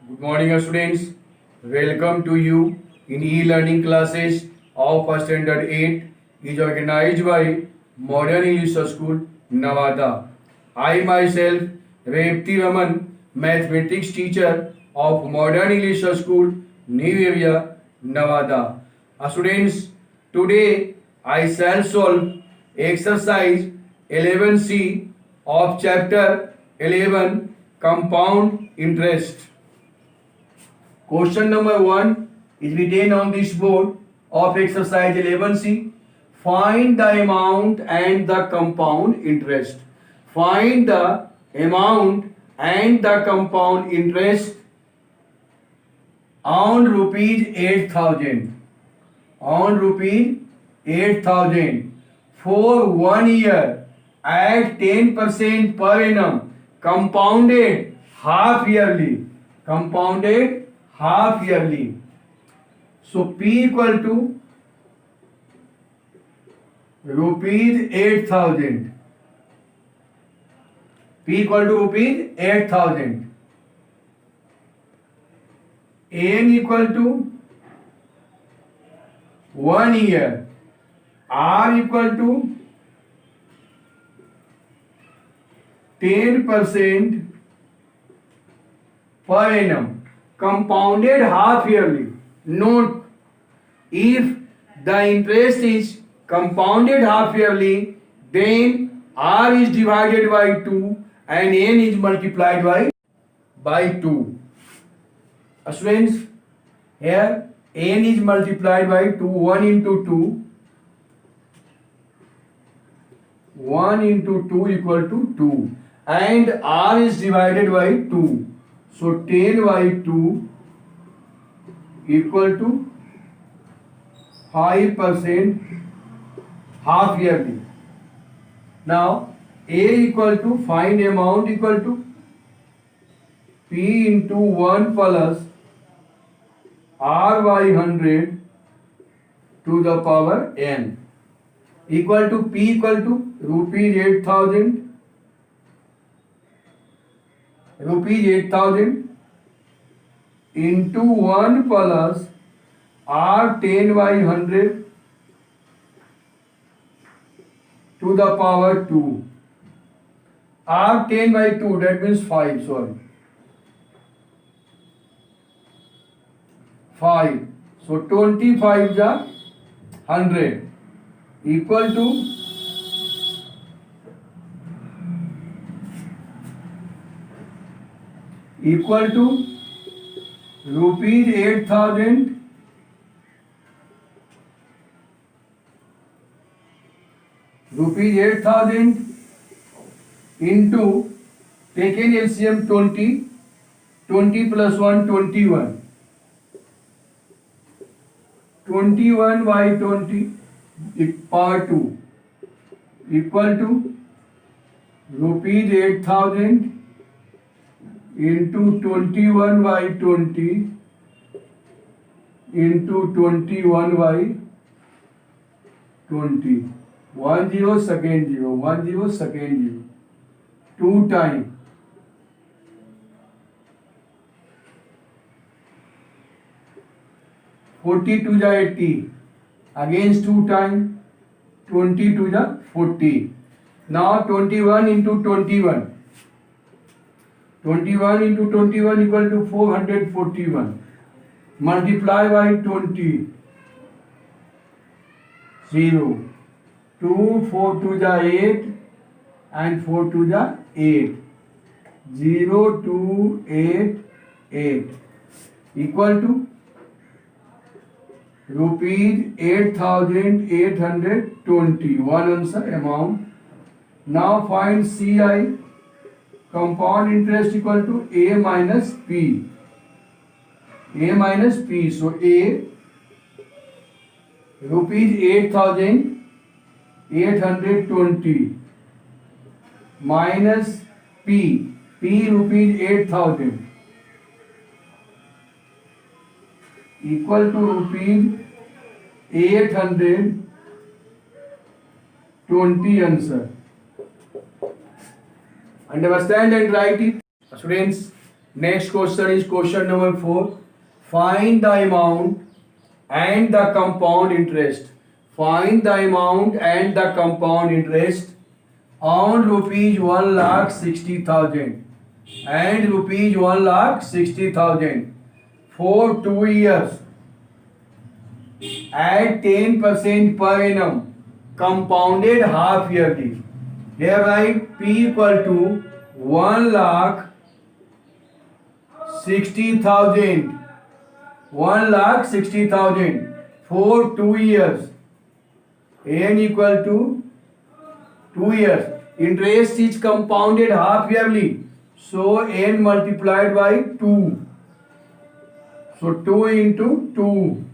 Good morning, students. Welcome to you in e-learning classes of Standard 8 is organized by Modern English School, Nevada. I myself, Revti Raman, mathematics teacher of Modern English School, New Area, Nevada. Students, today I shall solve exercise 11C of chapter 11 Compound Interest. Question number 1 is written on this board of exercise 11C. Find the amount and the compound interest. Find the amount and the compound interest on rupees 8,000. On rupees 8,000 for 1 year at 10% per annum, compounded half yearly. Compounded half yearly. So P equal to rupees 8,000. P equal to rupees 8,000. N equal to 1 year. R equal to 10% per annum. Compounded half yearly. Note, if the interest is compounded half yearly, then R is divided by 2 and N is multiplied by 2. Students, here N is multiplied by 2, 1 into 2. 1 into 2 equal to 2 and R is divided by 2. So 10 by 2 equal to 5% half yearly. Now A equal to find amount equal to P into 1 plus R by 100 to the power N equal to P equal to rupees 8,000. Rupees 8,000 into 1 plus R 10 by 100 to the power 2. R 10 by 2, that means 5, sorry. 5. So 25 is 100 equal to rupees 8,000 into taken LCM 20 plus 1 21 by 20 power 2 equal to rupees 8,000 into 21 by 20 into 21 by 20. 1 0 second 0, 1 0 second 0. 2 times 42 is 80. Against 2 times 22 is 40. Now 21 into 21. 21 into 21 equal to 441. Multiply by 20. 0. 2, 4 2 is 8 and 4 2 is 8. 0, 2, 8, 8 equal to rupees 8,820. One answer amount. Now find CI. Compound interest equal to A minus P. A minus P. So A rupees 8,820 minus P. P rupees 8,000 equal to rupees 820 answer. Understand and write it. Students, Next question is question number 4. Find the amount and the compound interest. Find the amount and the compound interest on rupees 1,60,000 and rupees 1,60,000 for 2 years at 10% per annum, compounded half yearly. Here write P equal to 1,60,000 1,60,000 for 2 years. N equal to 2 years. Interest is compounded half yearly. So N multiplied by 2. So 2 into 2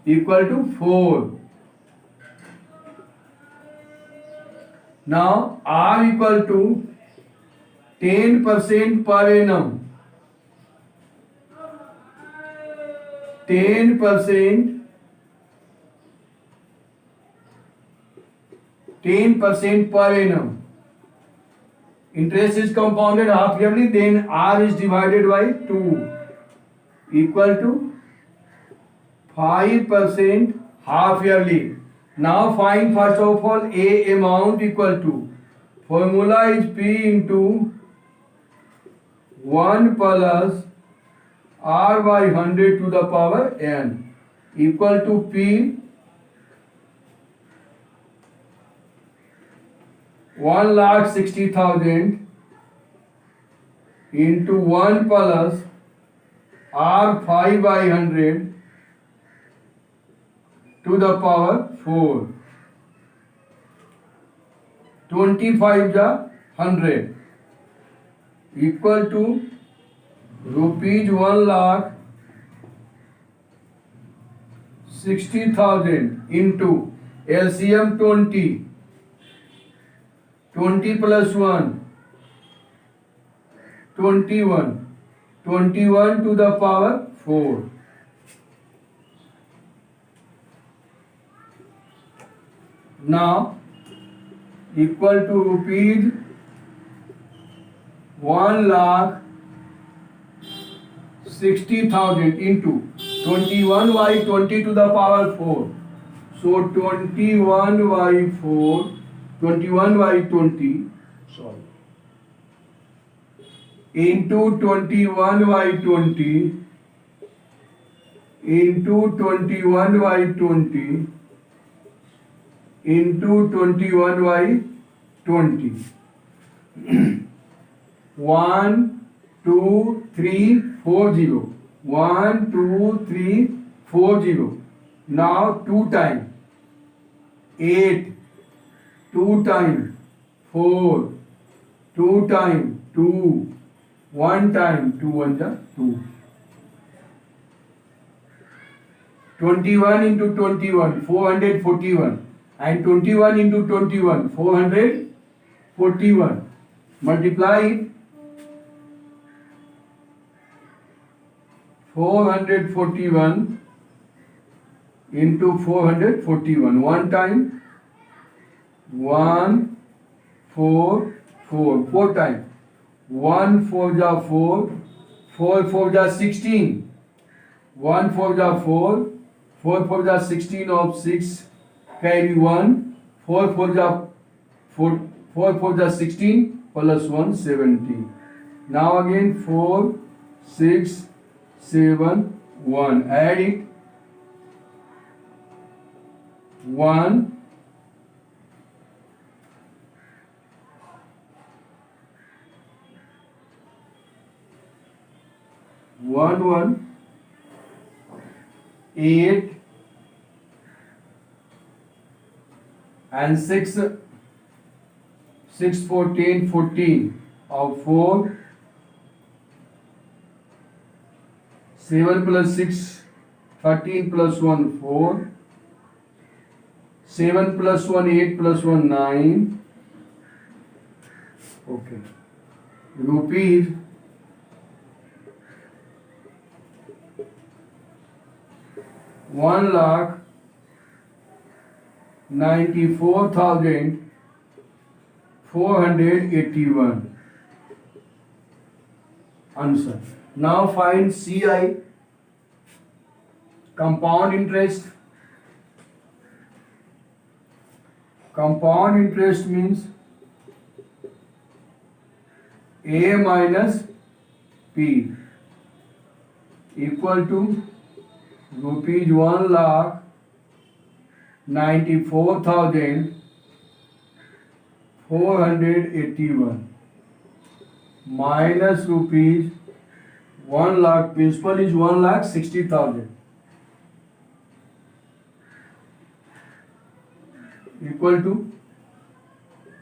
equal to 4. Now R equal to 10% per annum. 10% per annum. Interest is compounded half yearly, then R is divided by 2 equal to 5% half yearly. Now find first of all A amount equal to, formula is P into 1 plus R by 100 to the power N equal to P 1,60,000 into 1 plus R 5 by 100 to the power 4. 25 the 100 equal to rupees 1,60,000 into LCM 20 plus 1 21 to the power 4. Now equal to rupees 1,60,000 into 21 by 20 to the power 4. So 21 by 20 into 21 by 20 into 21 by 20 into 21 by 20. 1 2 3 4 0. 1 2 3 4 0. Now 2 times 8, 2 times 4, 2 times 2, 1 time 2 1 the 2. 21 into 21 441 and 21 into 21 441. Multiply it. 441 into 441. 1 time 1 4 4. 4 times 1 4 ja 4, 4 4 ja 16. 1 4 ja 4, 4 4 ja 16 of 6 carry 1. 4 4 ja 4, 4 4 ja 16 plus 1 17. Now again 4 6 7 1. Add it. 1 1 1 8 and 6 6 14 14 of 4. 7 plus 6 13 plus 1 4. 7 plus 1 8 plus 1 9. Okay. Rupees 1,94,481. answer. Now find CI, compound interest. Compound interest means A minus P equal to rupees 1,94,481 minus rupees 1 lakh, principal is 1,60,000 equal to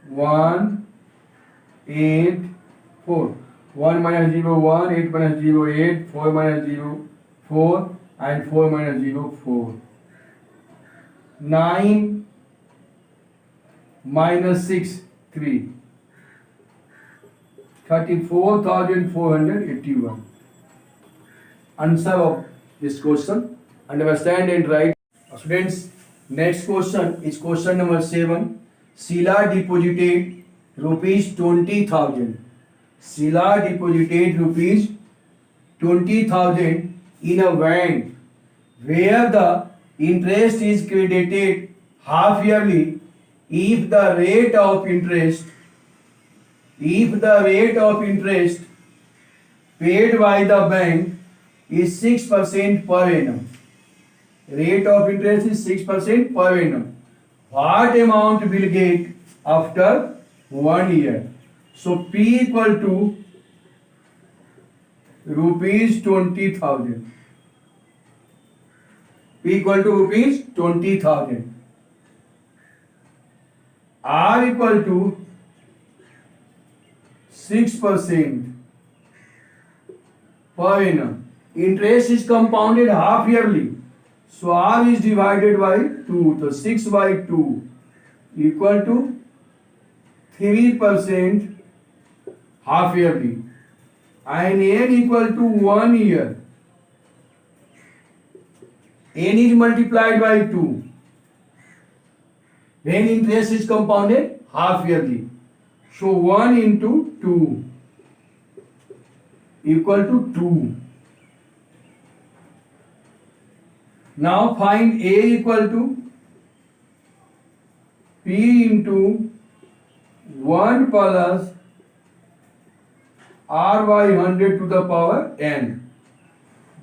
184. 1 minus 0 1, 8 minus 0 8, 4 minus 0 4 and 4 minus 0 4. 9 minus 6 3. 34,481. Answer of this question. Understand and write. Students, next question is question number 7. Sheila deposited rupees 20,000. Sheila deposited rupees 20,000 in a bank where the interest is credited half yearly if the rate of interest paid by the bank is 6% per annum. Rate of interest is 6% per annum. What amount will get after 1 year? So P equal to rupees 20,000. P equal to rupees 20,000. R equal to 6% per annum. Interest is compounded half yearly. So R is divided by 2. So 6 by 2 equal to 3% half yearly. And N equal to 1 year. N is multiplied by 2. When interest is compounded half yearly. So 1 into 2 equal to 2. Now find A equal to P into 1 plus R by 100 to the power N.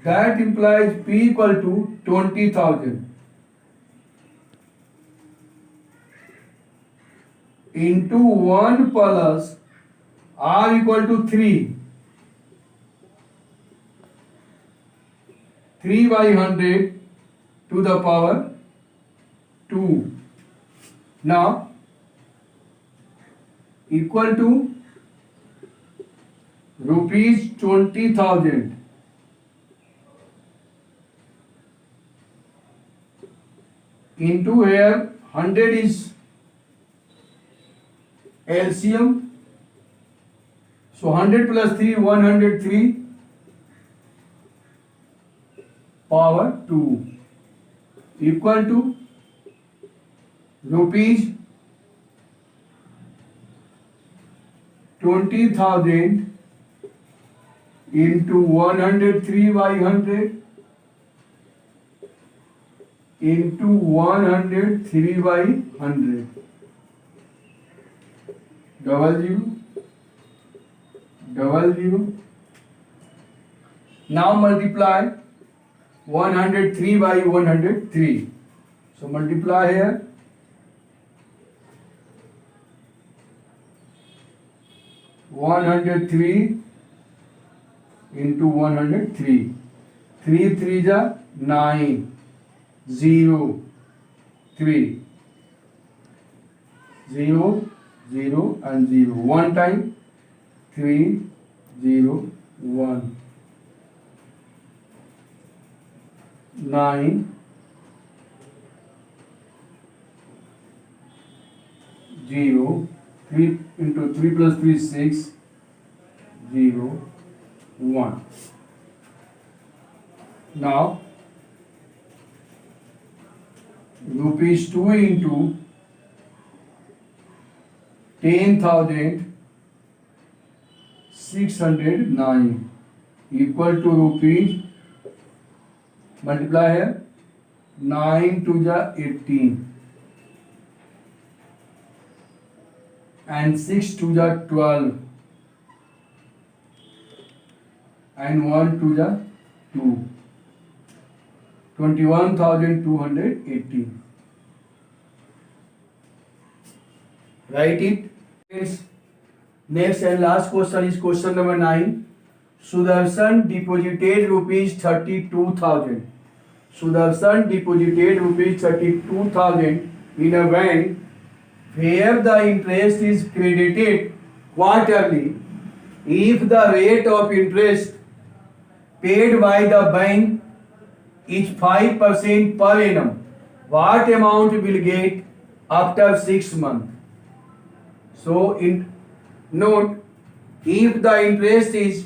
That implies P equal to 20,000 into 1 plus R equal to 3. 3 by 100 to the power 2. Now equal to rupees 20,000 into here 100 is LCM. So 100 plus 3 103 power 2 equal to rupees 20,000 into 103 by 100 into 103 by 100. Double zero. Now multiply 103 by 103. So multiply here. (103) into 103. 3 3 ja 9. 0 3. 0 0 and 0. One time 3 0 1. 9 0. 3 into 3 plus 3 6 0 1. Now rupees 2 into 10,609 equal to rupees, multiply here, 9 to the 18 and 6 to the 12 and 1 to the 2, 21,218. Write it. Next and last question is question number 9. Sudarshan deposited rupees 32,000. Sudarshan deposited rupees 32,000 in a bank where the interest is credited quarterly if the rate of interest paid by the bank is 5% per annum. What amount will get after 6 months? So in note, if the interest is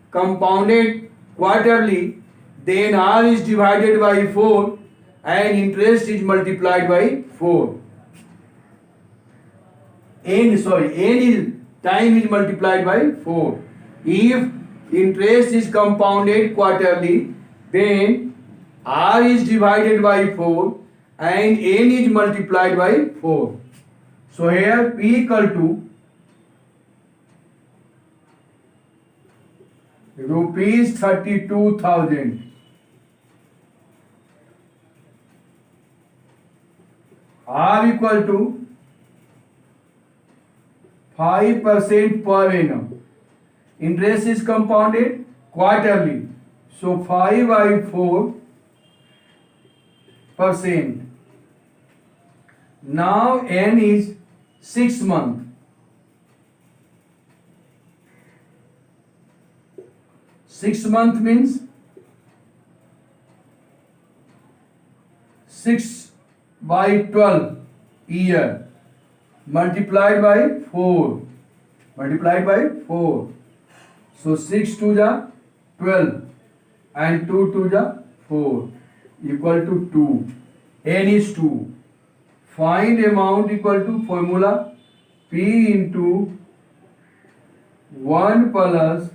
compounded quarterly, then R is divided by 4 and interest is multiplied by 4. N is time is multiplied by 4. If interest is compounded quarterly, then R is divided by 4 and N is multiplied by 4. So here P equal to rupees 32,000 R equal to 5% per annum. Interest is compounded quarterly, so 5 by 4%. Now N is 6 months. 6 month means 6 by 12 year multiplied by 4. So 6 to the 12 and 2 to the 4 equal to 2. N is 2. Find amount equal to formula P into 1 plus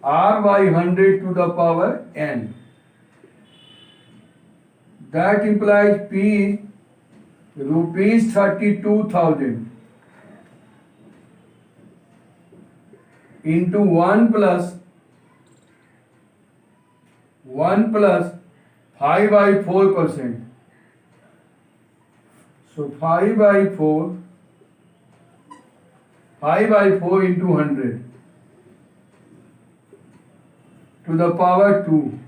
R by 100 to the power N. That implies P is rupees 32,000 into 1 plus 5 by 4%. So 5 by 4 into 100 to the power 2.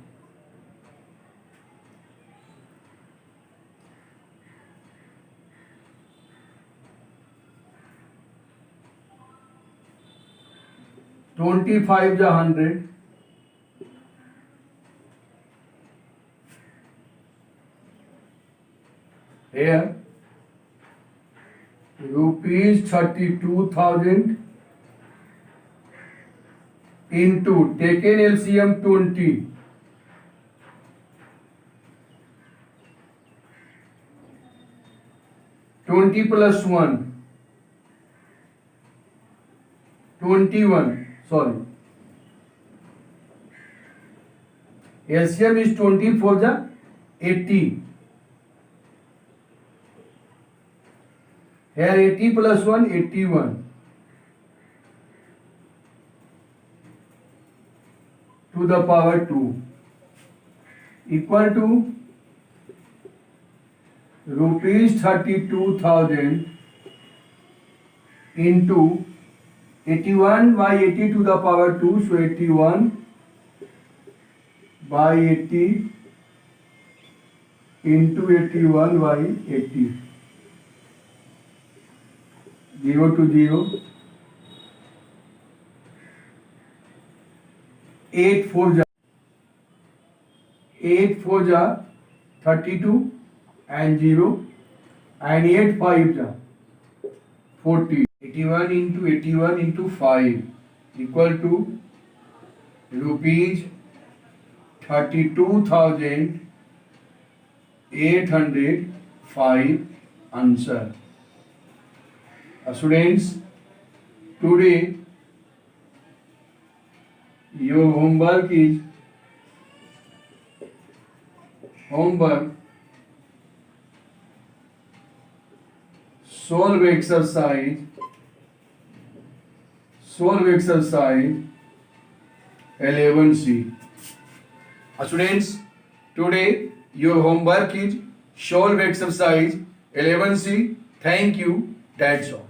Twenty-five the 100. Here rupees 32,000 into taken LCM 20 plus 1 21, sorry, LCM is 20 for the 80. Here 80 plus 1 81 to the power 2 equal to rupees 32,000 into 81 by 80 to the power 2, so 81 by 80 into 81 by 80. 0 to 0. 8 4 जा 32 and 0 and 8 5 जा 40. 81 into 5 equal to rupees 32,805 answer. Students, today your homework is homework solve exercise 11C. Students, today your homework is solve exercise 11C. Thank you. That's all.